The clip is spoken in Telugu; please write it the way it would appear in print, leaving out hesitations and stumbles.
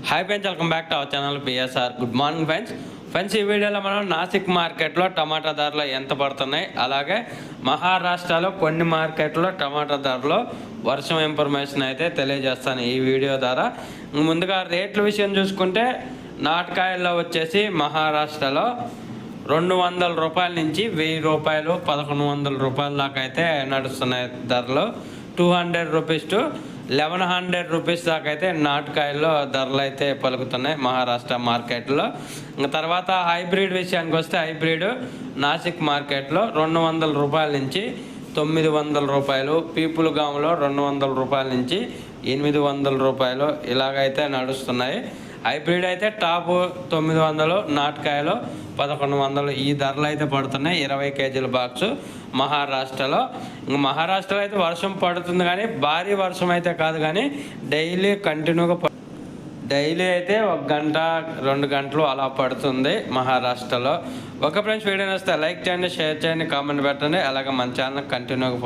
Hi friends, welcome back to our channel PSR. Good morning friends. ఈ వీడియోలో మనం నాసిక్ మార్కెట్లో టమాటా ధరలు ఎంత పడుతున్నాయి, అలాగే మహారాష్ట్రలో కొన్ని మార్కెట్లో టమాటా ధరలు వర్షం ఇన్ఫర్మేషన్ అయితే తెలియజేస్తాను ఈ వీడియో ద్వారా. ముందుగా రేట్ల విషయం చూసుకుంటే నాటకాయల్లో వచ్చేసి మహారాష్ట్రలో 200 రూపాయల నుంచి 1000 రూపాయలు 1100 రూపాయల దాకా అయితే నడుస్తున్నాయి ధరలు. 200 రూపీస్ టు 1100 రూపీస్ దాకా అయితే నాటుకాయల్లో ధరలు అయితే పలుకుతున్నాయి మహారాష్ట్ర మార్కెట్లో. ఇంకా తర్వాత హైబ్రిడ్ విషయానికి వస్తే హైబ్రిడ్ నాసిక్ మార్కెట్లో 200 రూపాయల నుంచి 900 రూపాయలు, పీపుల్ గామ్లో 200 రూపాయల నుంచి 800 రూపాయలు ఇలాగైతే నడుస్తున్నాయి. హైబ్రిడ్ అయితే టాప్ 900, నాటుకాయలు 1100 ఈ ధరలు అయితే పడుతున్నాయి 20 కేజీల బాక్సు మహారాష్ట్రలో. ఇంకా మహారాష్ట్రలో అయితే వర్షం పడుతుంది, కానీ భారీ వర్షం అయితే కాదు, కానీ డైలీ కంటిన్యూగా డైలీ అయితే 1 గంట 2 గంటలు అలా పడుతుంది మహారాష్ట్రలో. ఒక ఫ్రెండ్స్ వీడియో వస్తే లైక్ చేయండి, షేర్ చేయండి, కామెంట్ పెట్టండి. అలాగే మన ఛానల్ కంటిన్యూగా